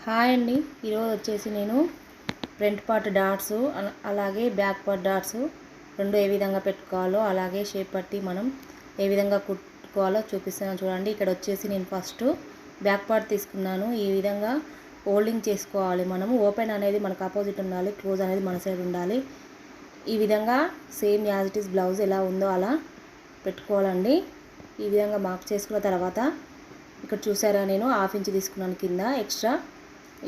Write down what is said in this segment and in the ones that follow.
Hi అండి. ఈరోజు వచ్చేసి నేను ఫ్రంట్ పార్ట్ డాట్స్ అలాగే బ్యాక్ పార్ట్ డాట్స్ రెండు ఏ విధంగా పెట్టుకోవాలో అలాగే షేప్ పట్టి మనం ఏ విధంగా కుట్టుకోవాలో చూపిస్తాను చూడండి. ఇక్కడ వచ్చేసి నేను ఫస్ట్ బ్యాక్ పార్ట్ తీసుకున్నాను. ఈ విధంగా హోల్డింగ్ చేసుకోవాలి. మనము ఓపెన్ అనేది మనకు ఆపోజిట్ ఉండాలి, క్లోజ్ అనేది మన సైడ్ ఉండాలి. ఈ విధంగా same as it is blouse ఎలా ఉందో అలా పెట్టుకోవాలండి. ఈ విధంగా మార్క్ చేసుకున్న తర్వాత ఇక్కడ చూసారా, నేను 1/2 ఇంచ్ తీసుకున్నాను కింద ఎక్స్ట్రా.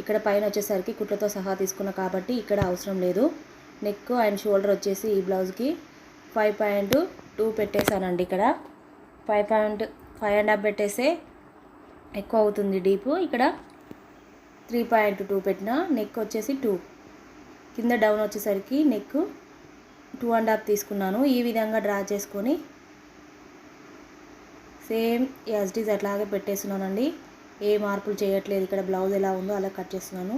ఇక్కడ పైన వచ్చేసరికి కుట్లతో సహా తీసుకున్నా కాబట్టి ఇక్కడ అవసరం లేదు. నెక్ అండ్ షోల్డర్ వచ్చేసి ఈ బ్లౌజ్కి 5.2 పెట్టేశానండి. ఇక్కడ 5.5.5 పెట్టేస్తే ఎక్కువ అవుతుంది డీపు. ఇక్కడ 3.2 పెట్టిన. నెక్ వచ్చేసి 2, కింద డౌన్ వచ్చేసరికి నెక్ 2.5 తీసుకున్నాను. ఈ విధంగా డ్రా చేసుకొని సేమ్ యాజ్ ఇట్ ఈజ్ అట్లాగే పెట్టేస్తున్నానండి. ఏ మార్పులు చేయట్లేదు. ఇక్కడ బ్లౌజ్ ఎలా ఉందో అలా కట్ చేస్తున్నాను.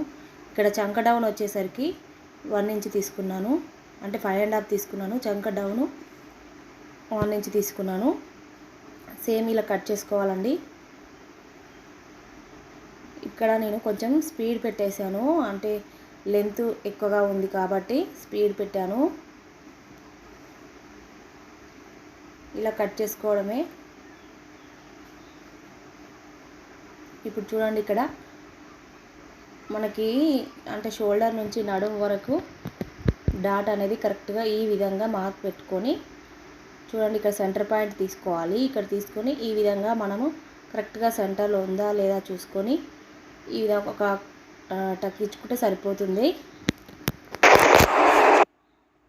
ఇక్కడ చంక డౌన్ వచ్చేసరికి 1 ఇంచ్ తీసుకున్నాను, అంటే 5.5 తీసుకున్నాను. చంక డౌను 1 ఇంచ్ తీసుకున్నాను. సేమ్ ఇలా కట్ చేసుకోవాలండి. ఇక్కడ నేను కొంచెం స్పీడ్ పెట్టేశాను, అంటే లెంత్ ఎక్కువగా ఉంది కాబట్టి స్పీడ్ పెట్టాను. ఇలా కట్ చేసుకోవడమే. ఇప్పుడు చూడండి, ఇక్కడ మనకి అంటే షోల్డర్ నుంచి నడుము వరకు డాట్ అనేది కరెక్ట్గా ఈ విధంగా మార్క్ పెట్టుకొని చూడండి. ఇక్కడ సెంటర్ పాయింట్ తీసుకోవాలి. ఇక్కడ తీసుకొని ఈ విధంగా మనము కరెక్ట్గా సెంటర్లో ఉందా లేదా చూసుకొని ఈ విధంగా ఒక టక్ ఇచ్చుకుంటే సరిపోతుంది.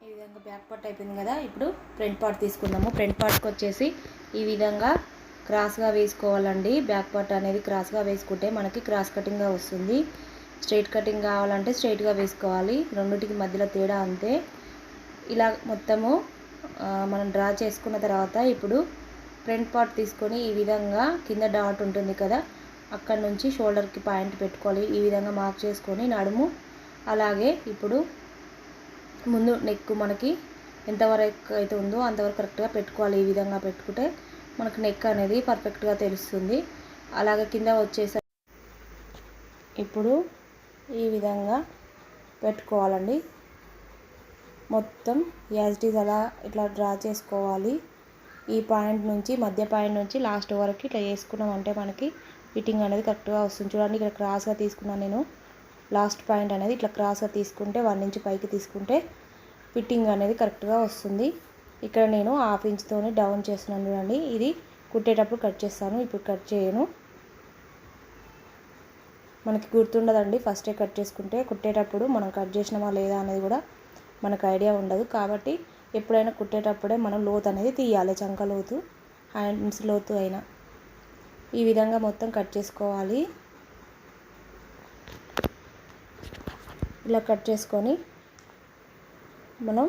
ఈ విధంగా బ్యాక్ పార్ట్ అయిపోయింది కదా. ఇప్పుడు ఫ్రంట్ పార్ట్ తీసుకుందాము. ఫ్రంట్ పార్ట్కి వచ్చేసి ఈ విధంగా క్రాస్గా వేసుకోవాలండి. బ్యాక్ పార్ట్ అనేది క్రాస్గా వేసుకుంటే మనకి క్రాస్ కటింగ్గా వస్తుంది. స్ట్రైట్ కటింగ్ కావాలంటే స్ట్రైట్గా వేసుకోవాలి. రెండింటికి మధ్యలో తేడా అంతే. ఇలా మొత్తము మనం డ్రా చేసుకున్న తర్వాత ఇప్పుడు ఫ్రంట్ పార్ట్ తీసుకొని ఈ విధంగా కింద డాట్ ఉంటుంది కదా, అక్కడ నుంచి షోల్డర్కి పాయింట్ పెట్టుకోవాలి. ఈ విధంగా మార్క్ చేసుకొని నడుము అలాగే ఇప్పుడు ముందు నెక్ మనకి ఎంతవరకు అయితే ఉందో అంతవరకు కరెక్ట్గా పెట్టుకోవాలి. ఈ విధంగా పెట్టుకుంటే మనకు నెక్ అనేది పర్ఫెక్ట్గా తెలుస్తుంది. అలాగే కింద వచ్చేసరికి ఇప్పుడు ఈ విధంగా పెట్టుకోవాలండి. మొత్తం యాజ్ ఇట్ ఈజ్ అలా ఇట్లా డ్రా చేసుకోవాలి. ఈ పాయింట్ నుంచి మధ్య పాయింట్ నుంచి లాస్ట్ వరకు ఇట్లా చేసుకున్నామంటే మనకి ఫిట్టింగ్ అనేది కరెక్ట్గా వస్తుంది. చూడండి, ఇక్కడ క్రాస్గా తీసుకున్నాను నేను. లాస్ట్ పాయింట్ అనేది ఇట్లా క్రాస్గా తీసుకుంటే 1 ఇంచ్ పైకి తీసుకుంటే ఫిట్టింగ్ అనేది కరెక్ట్గా వస్తుంది. ఇక్కడ నేను 1/2 ఇంచ్తోనే డౌన్ చేస్తున్నాను చూడండి. ఇది కుట్టేటప్పుడు కట్ చేస్తాను, ఇప్పుడు కట్ చేయను. మనకి గుర్తుండదండి, ఫస్టే కట్ చేసుకుంటే కుట్టేటప్పుడు మనం కట్ చేసినామా లేదా అనేది కూడా మనకు ఐడియా ఉండదు. కాబట్టి ఎప్పుడైనా కుట్టేటప్పుడే మనం లోతు అనేది తీయాలి. చంక లోతు, హ్యాండ్స్ లోతు అయినా ఈ విధంగా మొత్తం కట్ చేసుకోవాలి. ఇలా కట్ చేసుకొని మనం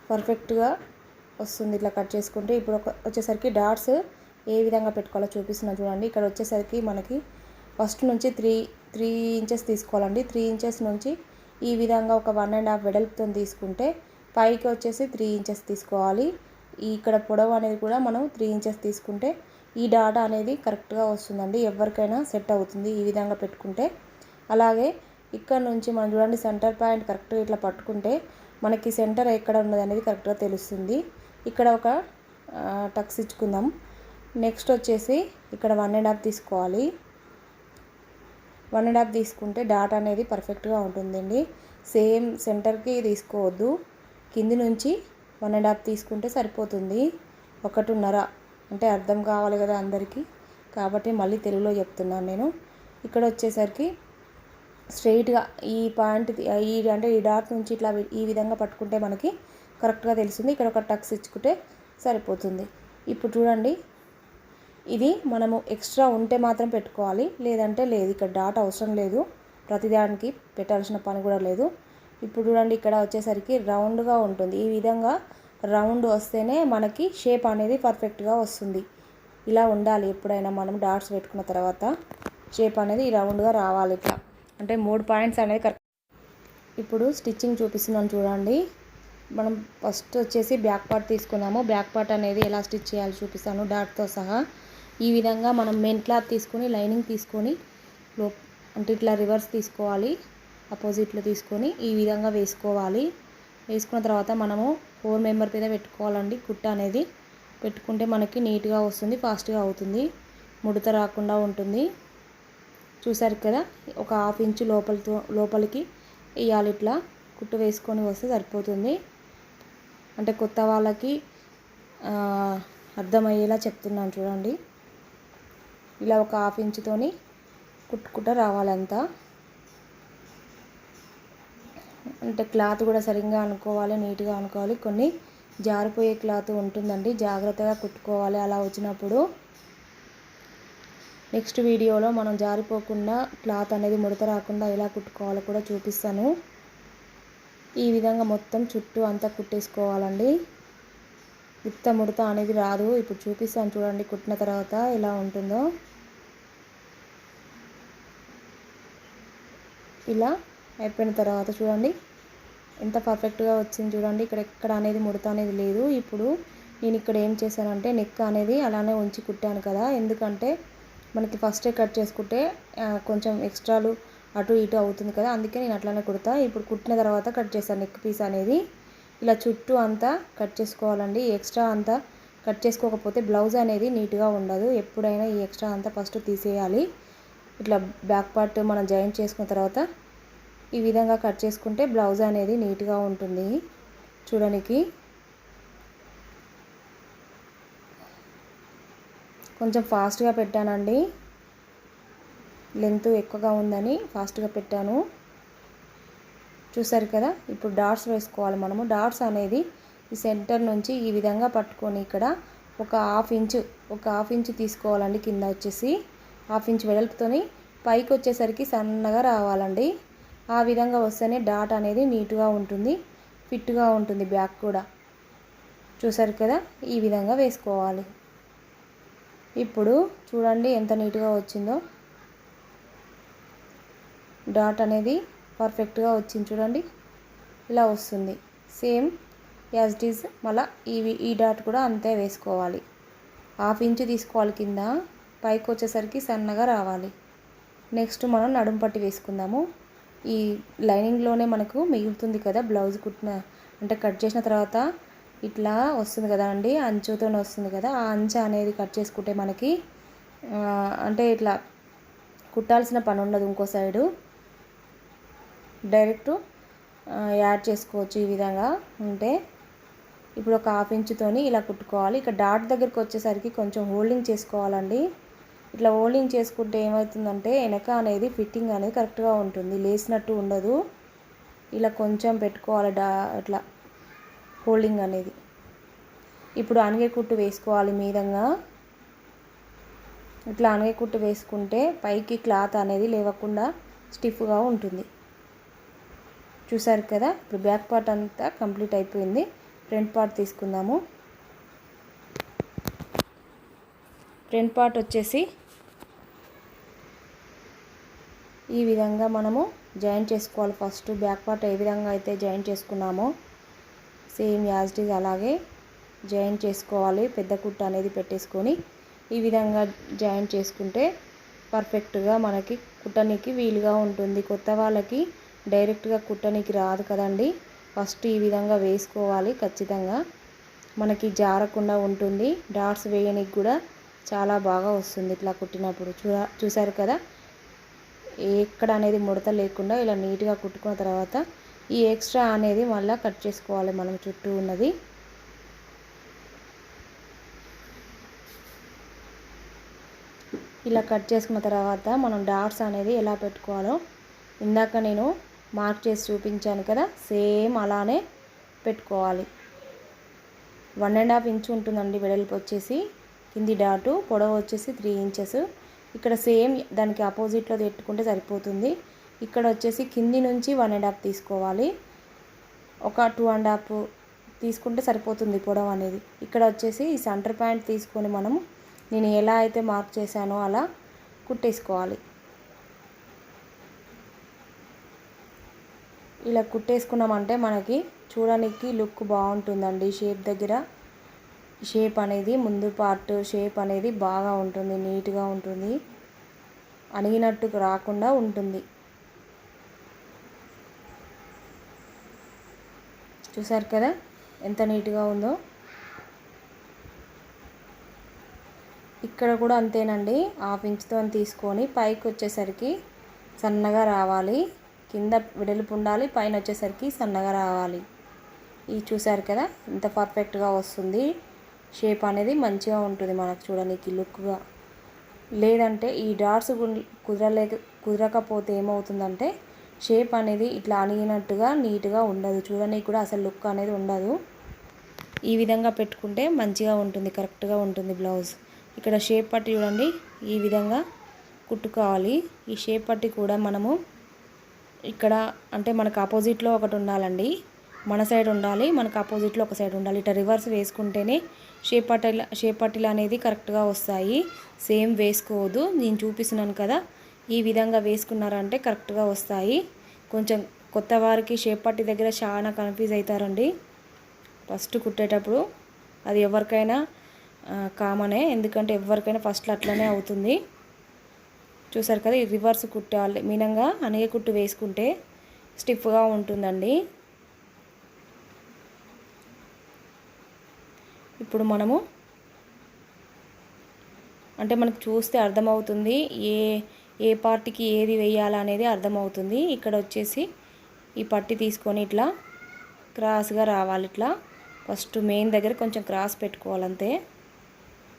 పర్ఫెక్ట్గా వస్తుంది. ఇట్లా కట్ చేసుకుంటే ఇప్పుడు వచ్చేసరికి డాట్స్ ఏ విధంగా పెట్టుకోవాలో చూపిస్తున్నా చూడండి. ఇక్కడ వచ్చేసరికి మనకి ఫస్ట్ నుంచి 3 ఇంచెస్ తీసుకోవాలండి. 3 ఇంచెస్ నుంచి ఈ విధంగా ఒక 1.5 వెడల్పుతో తీసుకుంటే పైకి వచ్చేసి 3 ఇంచెస్ తీసుకోవాలి. ఇక్కడ పొడవు అనేది కూడా మనం 3 ఇంచెస్ తీసుకుంటే ఈ డాట్ అనేది కరెక్ట్గా వస్తుందండి. ఎవరికైనా సెట్ అవుతుంది ఈ విధంగా పెట్టుకుంటే. అలాగే ఇక్కడ నుంచి మనం చూడండి, సెంటర్ పాయింట్ కరెక్ట్గా ఇట్లా పట్టుకుంటే మనకి సెంటర్ ఎక్కడ ఉన్నది అనేది కరెక్ట్గా తెలుస్తుంది. ఇక్కడ ఒక టక్స్ ఇచ్చుకుందాం. నెక్స్ట్ వచ్చేసి ఇక్కడ 1.5 తీసుకోవాలి. 1.5 తీసుకుంటే డాట్ అనేది పర్ఫెక్ట్గా ఉంటుందండి. సేమ్ సెంటర్కి తీసుకోవద్దు, కింది నుంచి 1.5 తీసుకుంటే సరిపోతుంది. 1.5 అంటే అర్థం కావాలి కదా అందరికీ, కాబట్టి మళ్ళీ తెలుగులో చెప్తున్నాను నేను. ఇక్కడ వచ్చేసరికి స్ట్రైట్గా ఈ పాయింట్ అంటే ఈ డాట్ నుంచి ఇట్లా ఈ విధంగా పట్టుకుంటే మనకి కరెక్ట్గా తెలుస్తుంది. ఇక్కడ ఒక టక్స్ ఇచ్చుకుంటే సరిపోతుంది. ఇప్పుడు చూడండి, ఇది మనము ఎక్స్ట్రా ఉంటే మాత్రం పెట్టుకోవాలి, లేదంటే లేదు. ఇక్కడ డాట్ అవసరం లేదు, ప్రతిదానికి పెట్టాల్సిన పని కూడా లేదు. ఇప్పుడు చూడండి, ఇక్కడ వచ్చేసరికి రౌండ్గా ఉంటుంది. ఈ విధంగా రౌండ్ వస్తేనే మనకి షేప్ అనేది పర్ఫెక్ట్గా వస్తుంది. ఇలా ఉండాలి. ఎప్పుడైనా మనం డాట్స్ పెట్టుకున్న తర్వాత షేప్ అనేది రౌండ్గా రావాలి. ఇట్లా అంటే 3 పాయింట్స్ అనేది కరెక్ట్. ఇప్పుడు స్టిచ్చింగ్ చూపిస్తున్నాను చూడండి. మనం ఫస్ట్ వచ్చేసి బ్యాక్ పార్ట్ తీసుకున్నాము. బ్యాక్ పార్ట్ అనేది ఎలా స్టిచ్ చేయాలో చూపిస్తాను డాట్తో సహా. ఈ విధంగా మనం మెయిన్ క్లాత్ తీసుకొని లైనింగ్ తీసుకొని అంటే ఇట్లా రివర్స్ తీసుకోవాలి, అపోజిట్లో తీసుకొని ఈ విధంగా వేసుకోవాలి. వేసుకున్న తర్వాత మనము 4 మెంబర్ మీద పెట్టుకోవాలండి. కుట్ట అనేది పెట్టుకుంటే మనకి నీట్గా వస్తుంది, ఫాస్ట్గా అవుతుంది, ముడత రాకుండా ఉంటుంది. చూసారు కదా, ఒక 1/2 ఇంచు లోపలికి వేయాలి. ఇట్లా కుట్టు వేసుకొని వస్తే సరిపోతుంది. అంటే కొత్త వాళ్ళకి అర్థమయ్యేలా చెప్తున్నాను చూడండి. ఇలా ఒక 1/2 ఇంచుతోని కుట్టుకుంటూ రావాలంతా. అంటే క్లాత్ కూడా సరిగ్గా అనుకోవాలి, నీట్గా అనుకోవాలి. కొన్ని జారిపోయే క్లాత్ ఉంటుందండి, జాగ్రత్తగా కుట్టుకోవాలి అలా వచ్చినప్పుడు. నెక్స్ట్ వీడియోలో మనం జారిపోకుండా క్లాత్ అనేది ముడత రాకుండా ఎలా కుట్టుకోవాలో కూడా చూపిస్తాను. ఈ విధంగా మొత్తం చుట్టూ అంతా కుట్టేసుకోవాలండి. ముడత అనేది రాదు. ఇప్పుడు చూపిస్తాను చూడండి కుట్టిన తర్వాత ఎలా ఉంటుందో. ఇలా అయిపోయిన తర్వాత చూడండి ఎంత పర్ఫెక్ట్గా వచ్చింది చూడండి. ఇక్కడ ఎక్కడ అనేది ముడత అనేది లేదు. ఇప్పుడు నేను ఇక్కడ ఏం చేశానంటే నెక్ అనేది అలానే ఉంచి కుట్టాను కదా, ఎందుకంటే మనకి ఫస్టే కట్ చేసుకుంటే కొంచెం ఎక్స్ట్రాలు అటు ఇటు అవుతుంది కదా, అందుకే నేను అట్లానే కుడతా. ఇప్పుడు కుట్టిన తర్వాత కట్ చేశాను నెక్ పీస్ అనేది. ఇలా చుట్టూ అంతా కట్ చేసుకోవాలండి. ఎక్స్ట్రా అంతా కట్ చేసుకోకపోతే బ్లౌజ్ అనేది నీట్గా ఉండదు. ఎప్పుడైనా ఈ ఎక్స్ట్రా అంతా ఫస్ట్ తీసేయాలి. ఇట్లా బ్యాక్ పార్ట్ మనం జాయింట్ చేసుకున్న తర్వాత ఈ విధంగా కట్ చేసుకుంటే బ్లౌజ్ అనేది నీట్గా ఉంటుంది చూడడానికి. కొంచెం ఫాస్ట్గా పెట్టానండి, లెంత్ ఎక్కువగా ఉందని ఫాస్ట్గా పెట్టాను. చూసారు కదా, ఇప్పుడు డాట్స్ వేసుకోవాలి మనము. డాట్స్ అనేది ఈ సెంటర్ నుంచి ఈ విధంగా పట్టుకొని ఇక్కడ ఒక హాఫ్ ఇంచు తీసుకోవాలండి. కింద వచ్చేసి 1/2 ఇంచు వెడల్పుతోని పైకి వచ్చేసరికి సన్నగా రావాలండి. ఆ విధంగా వస్తేనే డాట్ అనేది నీట్గా ఉంటుంది, ఫిట్గా ఉంటుంది బ్యాక్ కూడా. చూసారు కదా, ఈ విధంగా వేసుకోవాలి. ఇప్పుడు చూడండి ఎంత నీట్గా వచ్చిందో. డాట్ అనేది పర్ఫెక్ట్గా వచ్చింది చూడండి, ఇలా వస్తుంది. సేమ్ యాజ్ ఇట్ ఈజ్ మళ్ళీ ఈ డాట్ కూడా అంతే వేసుకోవాలి. 1/2 ఇంచు తీసుకోవాలి కింద, పైకి వచ్చేసరికి సన్నగా రావాలి. నెక్స్ట్ మనం నడుము పట్టి వేసుకుందాము. ఈ లైనింగ్లోనే మనకు మిగులుతుంది కదా బ్లౌజ్ కుట్టిన అంటే కట్ చేసిన తర్వాత ఇట్లా వస్తుంది కదా అండి, అంచుతో వస్తుంది కదా. ఆ అంచు అనేది కట్ చేసుకుంటే మనకి అంటే ఇట్లా కుట్టాల్సిన పని ఉండదు. ఇంకో సైడు డైరెక్ట్ యాడ్ చేసుకోవచ్చు ఈ విధంగా ఉంటే. ఇప్పుడు ఒక 1/2 ఇంచుతోని ఇలా కుట్టుకోవాలి. ఇక డాట్ దగ్గరికి వచ్చేసరికి కొంచెం హోల్డింగ్ చేసుకోవాలండి. ఇట్లా హోల్డింగ్ చేసుకుంటే ఏమవుతుందంటే వెనక అనేది ఫిట్టింగ్ అనేది కరెక్ట్గా ఉంటుంది, లేసినట్టు ఉండదు. ఇలా కొంచెం పెట్టుకోవాలి ఇట్లా హోల్డింగ్ అనేది. ఇప్పుడు అనగే కుట్టు వేసుకోవాలి మీదంగా. ఇట్లా అనగే కుట్టు వేసుకుంటే పైకి క్లాత్ అనేది లేవకుండా స్టిఫ్గా ఉంటుంది. చూసారు కదా, ఇప్పుడు బ్యాక్ పార్ట్ అంతా కంప్లీట్ అయిపోయింది. ఫ్రంట్ పార్ట్ తీసుకుందాము. ఫ్రంట్ పార్ట్ వచ్చేసి ఈ విధంగా మనము జాయిన్ చేసుకోవాలి. ఫస్ట్ బ్యాక్ పార్ట్ ఏ విధంగా అయితే జాయిన్ చేసుకున్నామో సేమ్ యాజ్ ఇట్ ఈజ్ అలాగే జాయిన్ చేసుకోవాలి. పెద్ద కుట్ట అనేది పెట్టేసుకొని ఈ విధంగా జాయిన్ చేసుకుంటే పర్ఫెక్ట్గా మనకి కుట్టనికి వీలుగా ఉంటుంది. కొత్త వాళ్ళకి డైరెక్ట్గా కుట్టనికి రాదు కదండి. ఫస్ట్ ఈ విధంగా వేసుకోవాలి ఖచ్చితంగా, మనకి జారకుండా ఉంటుంది. డాట్స్ వేయడానికి కూడా చాలా బాగా వస్తుంది ఇట్లా కుట్టినప్పుడు. చూసారు కదా, ఎక్కడ అనేది ముడత లేకుండా ఇలా నీట్గా కుట్టుకున్న తర్వాత ఈ ఎక్స్ట్రా అనేది మళ్ళీ కట్ చేసుకోవాలి మనం చుట్టూ ఉన్నది. ఇలా కట్ చేసుకున్న తర్వాత మనం డాట్స్ అనేది ఎలా పెట్టుకోవాలో ఇందాక నేను మార్క్ చేసి చూపించాను కదా, సేమ్ అలానే పెట్టుకోవాలి. 1.5 ఇంచు ఉంటుందండి వెడల్పు వచ్చేసి. కింది డాటు పొడవు వచ్చేసి 3 ఇంచెస్. ఇక్కడ సేమ్ దానికి ఆపోజిట్లో పెట్టుకుంటే సరిపోతుంది. ఇక్కడ వచ్చేసి కింది నుంచి 1.5 తీసుకోవాలి. ఒక 2.5 తీసుకుంటే సరిపోతుంది పొడవు అనేది. ఇక్కడ వచ్చేసి ఈ సెంటర్ పాయింట్ తీసుకొని మనము నేను ఎలా అయితే మార్క్ చేశానో అలా కుట్టేసుకోవాలి. ఇలా కుట్టేసుకున్నామంటే మనకి చూడడానికి లుక్ బాగుంటుందండి. షేప్ దగ్గర షేప్ అనేది ముందు పార్ట్ షేప్ అనేది బాగా ఉంటుంది, నీట్గా ఉంటుంది. అణిగినట్టు రాకుండా ఉంటుంది. చూసారు కదా ఎంత నీట్గా ఉందో. ఇక్కడ కూడా అంతేనండి, 1/2 ఇంచుతో తీసుకొని పైకి వచ్చేసరికి సన్నగా రావాలి. కింద వెడల్పు ఉండాలి, పైన వచ్చేసరికి సన్నగా రావాలి. ఇది చూసారు కదా ఎంత పర్ఫెక్ట్గా వస్తుంది. షేప్ అనేది మంచిగా ఉంటుంది మనకు చూడడానికి లుక్గా. లేదంటే ఈ డాట్స్ కుదరకపోతే ఏమవుతుందంటే షేప్ అనేది ఇట్లా అణిగినట్టుగా నీట్గా ఉండదు, చూడడానికి కూడా అసలు లుక్ అనేది ఉండదు. ఈ విధంగా పెట్టుకుంటే మంచిగా ఉంటుంది, కరెక్ట్గా ఉంటుంది బ్లౌజ్. ఇక్కడ షేప్ పట్టి చూడండి, ఈ విధంగా కుట్టుకోవాలి. ఈ షేప్ పట్టి కూడా మనము ఇక్కడ అంటే మనకు ఆపోజిట్లో ఒకటి ఉండాలండి, మన సైడ్ ఉండాలి, మనకు ఆపోజిట్లో ఒక సైడ్ ఉండాలి. ఇట్లా రివర్స్ వేసుకుంటేనే షేప్ పట్టీలు అనేది కరెక్ట్గా వస్తాయి. సేమ్ వేసుకోవద్దు, నేను చూపిస్తున్నాను కదా ఈ విధంగా వేసుకున్నారంటే కరెక్ట్గా వస్తాయి. కొంచెం కొత్త వారికి షేప్ పట్టీ దగ్గర చాలా కన్ఫ్యూజ్ అవుతారండి ఫస్ట్ కుట్టేటప్పుడు. అది ఎవరికైనా కామనే, ఎందుకంటే ఎవరికైనా ఫస్ట్లో అట్లనే అవుతుంది. చూసారు కదా, ఈ రివర్స్ కుట్టాలి, మీనంగా అనిగే కుట్టు వేసుకుంటే స్టిఫ్గా ఉంటుందండి. ఇప్పుడు మనము అంటే మనకు చూస్తే అర్థమవుతుంది ఏ పార్ట్కి ఏది వేయాలనేది అర్థమవుతుంది. ఇక్కడ వచ్చేసి ఈ పట్టి తీసుకొని ఇట్లా క్రాస్గా రావాలి. ఇట్లా ఫస్ట్ మెయిన్ దగ్గర కొంచెం క్రాస్ పెట్టుకోవాలంతే.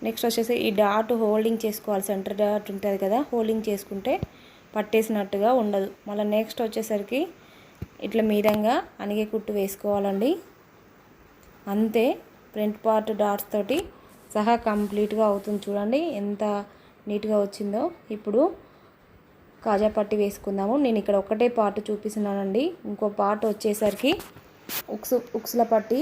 నెక్స్ట్ వచ్చేసి ఈ డాట్ హోల్డింగ్ చేసుకోవాలి, సెంటర్ డాట్ ఉంటుంది కదా, హోల్డింగ్ చేసుకుంటే పట్టేసినట్టుగా ఉండదు. మళ్ళీ నెక్స్ట్ వచ్చేసరికి ఇట్లా మీదంగా అనిగే కుట్టు వేసుకోవాలండి. అంతే, ఫ్రంట్ పార్ట్ డాట్స్ తోటి సహా కంప్లీట్గా అవుతుంది. చూడండి ఎంత నీట్గా వచ్చిందో. ఇప్పుడు కాజా పట్టి వేసుకుందాము. నేను ఇక్కడ ఒకటే పార్ట్ చూపిస్తున్నానండి, ఇంకో పార్ట్ వచ్చేసరికి ఉక్సుల పట్టి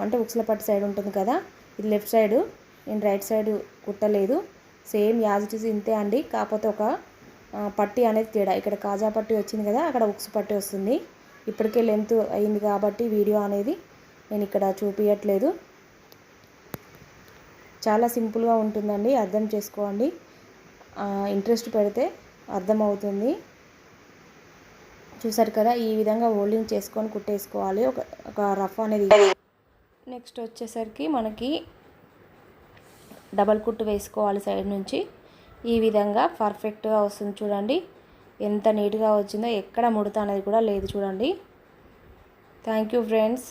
అంటే ఉక్సుల పట్టి సైడ్ ఉంటుంది కదా, ఇది లెఫ్ట్ సైడు, నేను రైట్ సైడ్ కుట్టలేదు. సేమ్ యాజ్ ఇట్ ఈజ్ ఇంతే అండి, కాకపోతే ఒక పట్టి అనేది తేడా. ఇక్కడ కాజా పట్టి వచ్చింది కదా, అక్కడ ఉక్సు పట్టి వస్తుంది. ఇప్పటికే లెంత్ అయింది కాబట్టి వీడియో అనేది నేను ఇక్కడ చూపించట్లేదు. చాలా సింపుల్గా ఉంటుందండి, అర్థం చేసుకోండి. ఇంట్రెస్ట్ పెడితే అర్థమవుతుంది. చూసారు కదా, ఈ విధంగా హోల్డింగ్ చేసుకొని కుట్టేసుకోవాలి ఒక రఫ్ అనేది. నెక్స్ట్ వచ్చేసరికి మనకి డబల్ కుట్టు వేసుకోవాలి సైడ్ నుంచి. ఈ విధంగా పర్ఫెక్ట్గా వస్తుంది. చూడండి ఎంత నీట్గా వచ్చిందో, ఎక్కడ ముడత అనేది కూడా లేదు. చూడండి. Thank you friends.